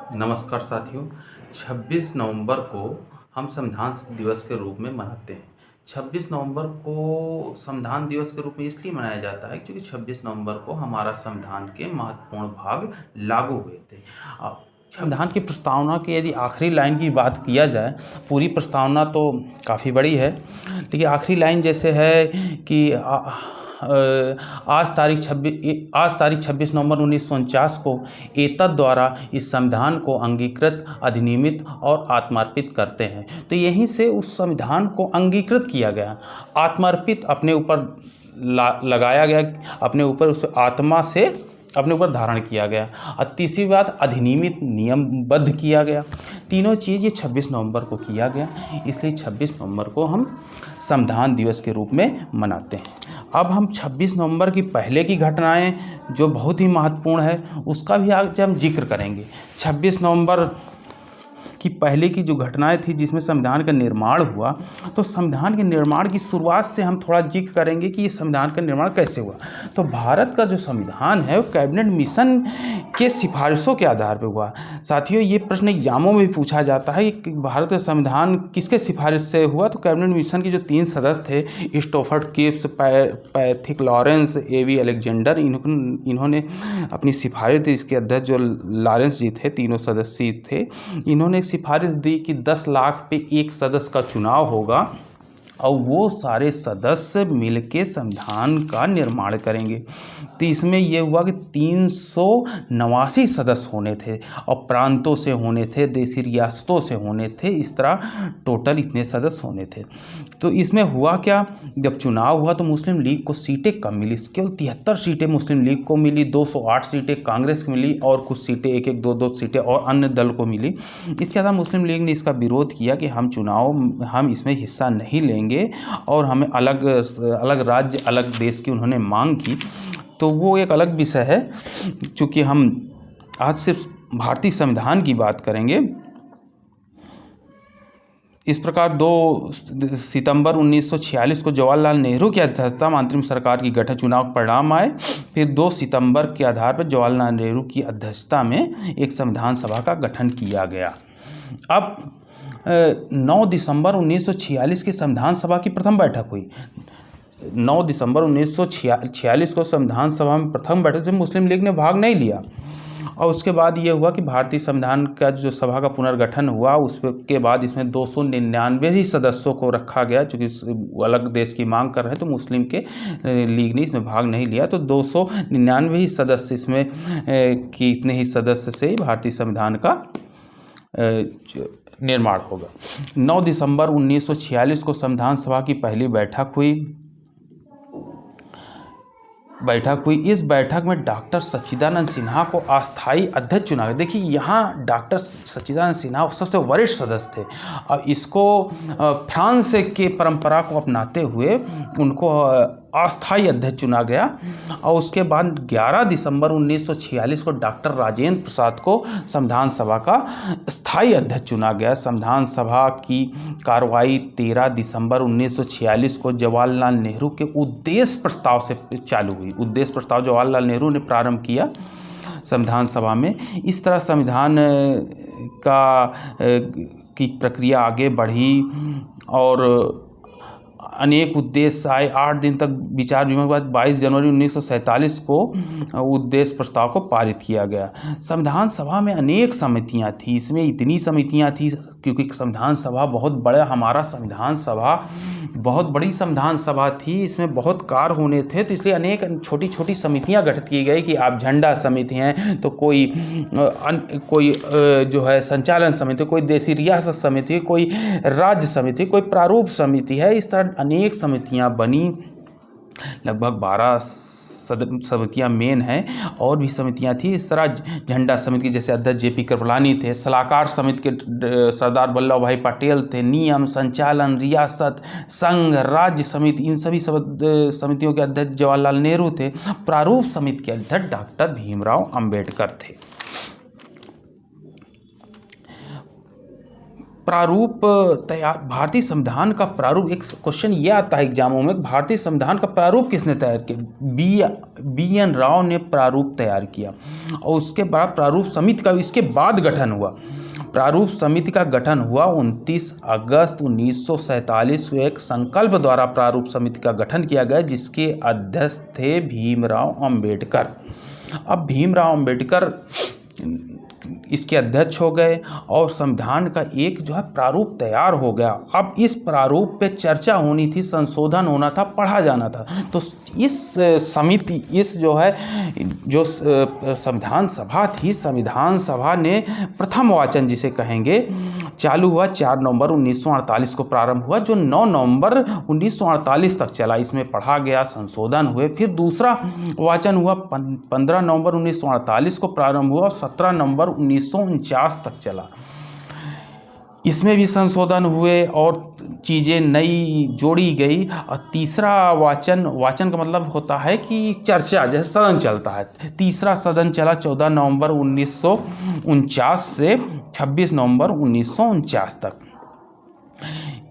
नमस्कार साथियों। 26 नवंबर को हम संविधान दिवस के रूप में मनाते हैं। 26 नवंबर को संविधान दिवस के रूप में इसलिए मनाया जाता है क्योंकि 26 नवंबर को हमारा संविधान के महत्वपूर्ण भाग लागू हुए थे। अब संविधान की प्रस्तावना की यदि आखिरी लाइन की बात किया जाए, पूरी प्रस्तावना तो काफ़ी बड़ी है, लेकिन आखिरी लाइन जैसे है कि आज तारीख 26 नवंबर 1949 को एतद द्वारा इस संविधान को अंगीकृत, अधिनियमित और आत्मार्पित करते हैं। तो यहीं से उस संविधान को अंगीकृत किया गया, आत्मार्पित अपने ऊपर लगाया गया, अपने ऊपर उस आत्मा से अपने ऊपर धारण किया गया, और तीसरी बात अधिनियमित, नियमबद्ध किया गया। तीनों चीज़ ये 26 नवंबर को किया गया, इसलिए 26 नवंबर को हम संविधान दिवस के रूप में मनाते हैं। अब हम 26 नवंबर की पहले की घटनाएं जो बहुत ही महत्वपूर्ण है उसका भी आज हम जिक्र करेंगे। 26 नवंबर की पहले की जो घटनाएं थी जिसमें संविधान का निर्माण हुआ, तो संविधान के निर्माण की शुरुआत से हम थोड़ा जिक्र करेंगे कि ये संविधान का निर्माण कैसे हुआ। तो भारत का जो संविधान है वो कैबिनेट मिशन के सिफारिशों के आधार पर हुआ। साथियों, ये प्रश्न एग्जामों में भी पूछा जाता है कि भारत का संविधान किसके सिफारिश से हुआ। तो कैबिनेट मिशन के जो 3 सदस्य थे, Stafford Cripps, Pethick Lawrence, A.V. Alexander, इन्होंने अपनी सिफारिश दी। इसके अध्यक्ष जो लॉरेंस जी थे, तीनों सदस्य थे, इन्होंने सिफारिश दी कि 10 लाख पे एक सदस्य का चुनाव होगा और वो सारे सदस्य मिलके संविधान का निर्माण करेंगे। तो इसमें यह हुआ कि 389 सदस्य होने थे और प्रांतों से होने थे, देशी रियासतों से होने थे, इस तरह टोटल इतने सदस्य होने थे। तो इसमें हुआ क्या, जब चुनाव हुआ तो मुस्लिम लीग को सीटें कम मिली, केवल 73 सीटें मुस्लिम लीग को मिली, 208 सीटें कांग्रेस को मिली और कुछ सीटें 1-1, 2-2 सीटें और अन्य दल को मिली। इसके अलावा मुस्लिम लीग ने इसका विरोध किया कि हम इसमें हिस्सा नहीं लेंगे और हमें अलग राज्य, अलग देश की उन्होंने मांग की। तो वो एक अलग विषय है, चूँकि हम आज सिर्फ भारतीय संविधान की बात करेंगे। इस प्रकार 2 सितंबर 1946 को जवाहरलाल नेहरू की अध्यक्षता में अंतरिम सरकार की गठन, चुनाव परिणाम आए। फिर 2 सितंबर के आधार पर जवाहरलाल नेहरू की अध्यक्षता में एक संविधान सभा का गठन किया गया। अब 9 दिसंबर 1946 की संविधान सभा की प्रथम बैठक हुई। 9 दिसंबर 1946 को संविधान सभा में प्रथम बैठक में मुस्लिम लीग ने भाग नहीं लिया, और उसके बाद ये हुआ कि भारतीय संविधान का जो सभा का पुनर्गठन हुआ, उसके बाद इसमें 299 ही सदस्यों को रखा गया, चूँकि अलग देश की मांग कर रहे हैं तो मुस्लिम के लीग ने इसमें भाग नहीं लिया। तो 299 ही सदस्य इसमें कि इतने ही सदस्य से भारतीय संविधान का निर्माण होगा। 9 दिसंबर 1946 को संविधान सभा की पहली बैठक हुई। इस बैठक में डॉक्टर सच्चिदानंद सिन्हा को अस्थायी अध्यक्ष चुना गया। देखिए, यहाँ डॉक्टर सच्चिदानंद सिन्हा सबसे वरिष्ठ सदस्य थे और इसको फ्रांस के परंपरा को अपनाते हुए उनको अस्थायी अध्यक्ष चुना गया। और उसके बाद 11 दिसंबर 1946 को डॉक्टर राजेंद्र प्रसाद को संविधान सभा का स्थायी अध्यक्ष चुना गया। संविधान सभा की कार्रवाई 13 दिसंबर 1946 को जवाहरलाल नेहरू के उद्देश्य प्रस्ताव से चालू हुई। उद्देश्य प्रस्ताव जवाहरलाल नेहरू ने प्रारंभ किया संविधान सभा में। इस तरह संविधान की प्रक्रिया आगे बढ़ी और अनेक उद्देश्य आए। 8 दिन तक विचार विमर्श के बाद 22 जनवरी 1947 को उद्देश्य प्रस्ताव को पारित किया गया। संविधान सभा में अनेक समितियां थी। इसमें इतनी समितियां थी क्योंकि संविधान सभा बहुत बड़ा, हमारा संविधान सभा बहुत बड़ी संविधान सभा थी, इसमें बहुत कार्य होने थे, तो इसलिए अनेक छोटी छोटी समितियां गठित की गई कि आप झंडा समिति हैं, तो कोई जो है संचालन समिति, कोई देशी रियासत समिति, कोई राज्य समिति, कोई प्रारूप समिति है। इस तरह अनेक समितियां बनी, लगभग 12 समितियां मेन हैं, और भी समितियां थी। इस तरह झंडा समिति जैसे अध्यक्ष JP कृपलानी थे, सलाहकार समिति के सरदार वल्लभ भाई पटेल थे, नियम, संचालन, रियासत, संघ, राज्य समिति, इन सभी समितियों के अध्यक्ष जवाहरलाल नेहरू थे। प्रारूप समिति के अध्यक्ष डॉक्टर भीमराव अंबेडकर थे। प्रारूप तैयार, भारतीय संविधान का प्रारूप, एक क्वेश्चन ये आता है एग्जामों में, भारतीय संविधान का प्रारूप किसने तैयार किया? बी एन राव ने प्रारूप तैयार किया। और उसके बाद प्रारूप समिति का इसके बाद गठन हुआ। प्रारूप समिति का गठन हुआ 29 अगस्त 1947 को एक संकल्प द्वारा प्रारूप समिति का गठन किया गया, जिसके अध्यक्ष थे भीमराव अंबेडकर। अब भीमराव अंबेडकर इसके अध्यक्ष हो गए और संविधान का एक जो है प्रारूप तैयार हो गया। अब इस प्रारूप पे चर्चा होनी थी, संशोधन होना था, पढ़ा जाना था। तो इस समिति, इस जो है जो संविधान सभा थी, संविधान सभा ने प्रथम वाचन जिसे कहेंगे चालू हुआ 4 नवंबर 1948 को प्रारंभ हुआ, जो 9 नवंबर 1948 तक चला। इसमें पढ़ा गया, संशोधन हुए। फिर दूसरा वाचन हुआ 15 नवंबर 1948 को प्रारंभ हुआ और 17 नवंबर 1949 तक चला। इसमें भी संशोधन हुए और चीज़ें नई जोड़ी गई। और तीसरा वाचन का मतलब होता है कि चर्चा, जैसे सदन चलता है। तीसरा सदन चला 14 नवंबर 1949 से 26 नवंबर 1949 तक।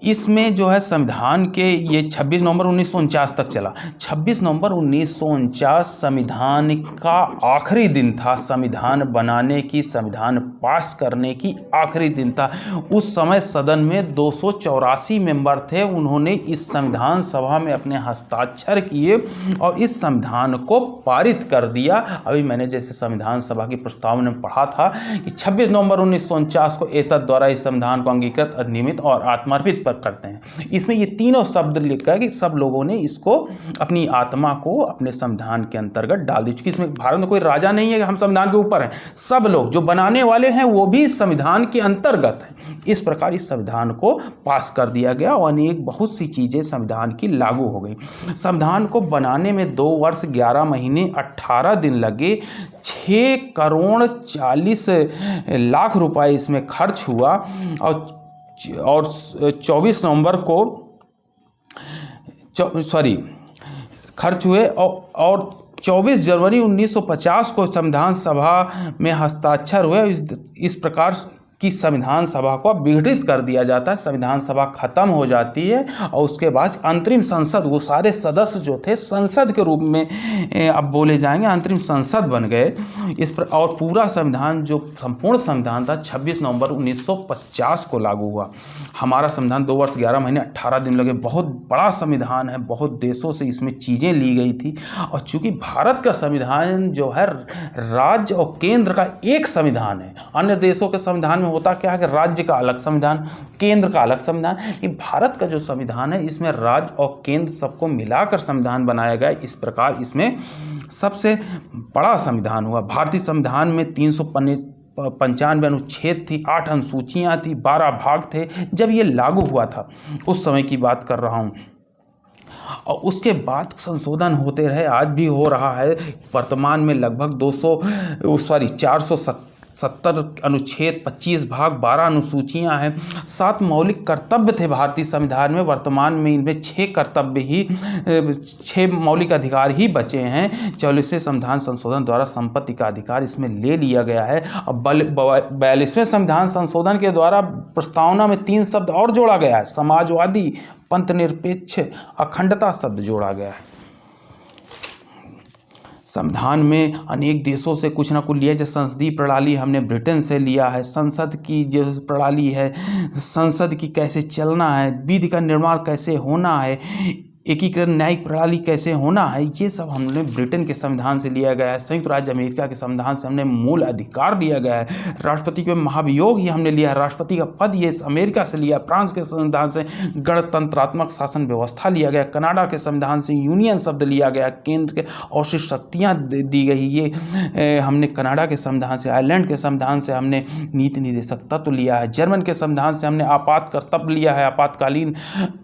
इसमें जो है संविधान के ये 26 नवंबर 1949 तक चला। 26 नवंबर 1949 संविधान का आखिरी दिन था, संविधान बनाने की, संविधान पास करने की आखिरी दिन था। उस समय सदन में 284 मेंबर थे। उन्होंने इस संविधान सभा में अपने हस्ताक्षर किए और इस संविधान को पारित कर दिया। अभी मैंने जैसे संविधान सभा की प्रस्तावना में पढ़ा था कि 26 नवंबर 1949 को एतद द्वारा इस संविधान को अंगीकृत, अधिनियमित और आत्मार्पित करते हैं। इसमें ये तीनों शब्द लिखा है कि सब लोगों ने इसको, अपनी आत्मा को अपने संविधान के अंतर्गत डाल दी। क्योंकि इसमें भारत में कोई राजा नहीं है कि हम संविधान के ऊपर हैं, सब लोग जो बनाने वाले हैं वो भी संविधान के अंतर्गत हैं। इस प्रकार इस संविधान को पास कर दिया गया और अनेक बहुत सी चीजें संविधान की लागू हो गई। संविधान को बनाने में 2 वर्ष 11 महीने 18 दिन लगे। 6 करोड़ 40 लाख रुपए इसमें खर्च हुआ और 24 नवंबर को खर्च हुए और 24 जनवरी 1950 को संविधान सभा में हस्ताक्षर हुए। इस प्रकार की संविधान सभा को विघटित कर दिया जाता है। संविधान सभा खत्म हो जाती है और उसके बाद अंतरिम संसद, वो सारे सदस्य जो थे संसद के रूप में अब बोले जाएंगे, अंतरिम संसद बन गए। और पूरा संविधान, जो संपूर्ण संविधान था, 26 नवंबर 1950 को लागू हुआ। हमारा संविधान 2 वर्ष 11 महीने 18 दिन लगे। बहुत बड़ा संविधान है, बहुत देशों से इसमें चीज़ें ली गई थी। और चूंकि भारत का संविधान जो है राज्य और केंद्र का एक संविधान है। अन्य देशों के संविधान होता क्या है कि राज्य का अलग संविधान, केंद्र का अलग संविधान। ये भारत का जो संविधान है इसमें राज्य और केंद्र सबको मिलाकर संविधान बनाया गया। इस प्रकार इसमें सबसे बड़ा संविधान हुआ। भारतीय संविधान में 395 अनुच्छेद थी, 8 अनुसूचियां थी, 12 भाग थे जब ये लागू हुआ था। उस समय की बात कर रहा हूँ। और उसके बाद संशोधन होते रहे, आज भी हो रहा है। वर्तमान में लगभग 470 अनुच्छेद, 25 भाग, 12 अनुसूचियां हैं। 7 मौलिक कर्तव्य थे भारतीय संविधान में। वर्तमान में इनमें 6 मौलिक अधिकार ही बचे हैं। 44वें संविधान संशोधन द्वारा संपत्ति का अधिकार इसमें ले लिया गया है। और 42वें संविधान संशोधन के द्वारा प्रस्तावना में 3 शब्द और जोड़ा गया है, समाजवादी, पंथ निरपेक्ष, अखंडता शब्द जोड़ा गया है। संविधान में अनेक देशों से कुछ ना कुछ लिया। जैसे संसदीय प्रणाली हमने ब्रिटेन से लिया है। संसद की जो प्रणाली है, संसद की कैसे चलना है, विधि का निर्माण कैसे होना है, एकीकृत न्यायिक प्रणाली कैसे होना है, ये सब हमने ब्रिटेन के संविधान से लिया गया है। संयुक्त राज्य अमेरिका के संविधान से हमने मूल अधिकार लिया गया है। राष्ट्रपति के महाभियोग ये हमने लिया है। राष्ट्रपति का पद ये अमेरिका से लिया। फ्रांस के संविधान से गणतंत्रात्मक शासन व्यवस्था लिया गया। कनाडा के संविधान से यूनियन शब्द लिया गया। केंद्र के अवशिष्ट शक्तियाँ दी गई, ये हमने कनाडा के संविधान से। आयरलैंड के संविधान से हमने नीति निर्देशक तत्व लिया है। जर्मन के संविधान से हमने आपात कर्तव्य लिया है, आपातकालीन।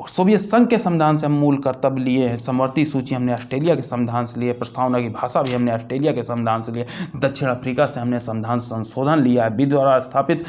सोवियत संघ के संविधान से हम मूल कर्तव्य लिए हैं। समवर्ती सूची हमने ऑस्ट्रेलिया के संविधान से लिए। प्रस्तावना की भाषा भी हमने ऑस्ट्रेलिया के संविधान से लिए। दक्षिण अफ्रीका से हमने संविधान संशोधन लिया है। विधि द्वारा स्थापित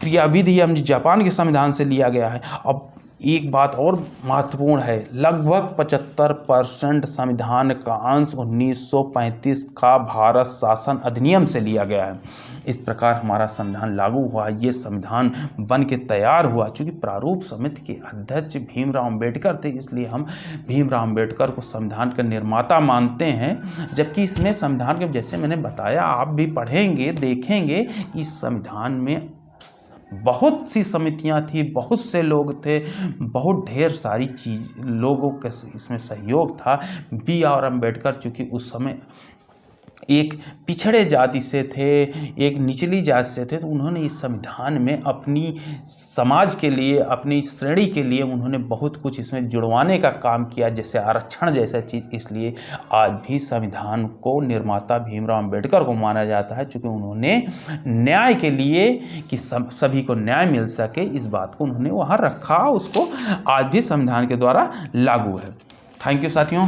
क्रियाविधि हमने जापान के संविधान से लिया गया है। अब एक बात और महत्वपूर्ण है, लगभग 75% संविधान का अंश 1935 का भारत शासन अधिनियम से लिया गया है। इस प्रकार हमारा संविधान लागू हुआ, ये संविधान बन के तैयार हुआ। चूँकि प्रारूप समिति के अध्यक्ष भीमराव अंबेडकर थे, इसलिए हम भीमराव अंबेडकर को संविधान के निर्माता मानते हैं। जबकि इसमें संविधान के, जैसे मैंने बताया, आप भी पढ़ेंगे, देखेंगे, इस संविधान में बहुत सी समितियां थी, बहुत से लोग थे, बहुत ढेर सारी लोगों का इसमें सहयोग था। B.R. अम्बेडकर चूँकि उस समय एक पिछड़े जाति से थे, एक निचली जाति से थे, तो उन्होंने इस संविधान में अपनी समाज के लिए, अपनी श्रेणी के लिए उन्होंने बहुत कुछ इसमें जुड़वाने का काम किया, जैसे आरक्षण जैसा चीज़। इसलिए आज भी संविधान को निर्माता भीमराव अंबेडकर को माना जाता है, क्योंकि उन्होंने न्याय के लिए, कि सभी को न्याय मिल सके, इस बात को उन्होंने वहाँ रखा। उसको आज भी संविधान के द्वारा लागू है। थैंक यू साथियों।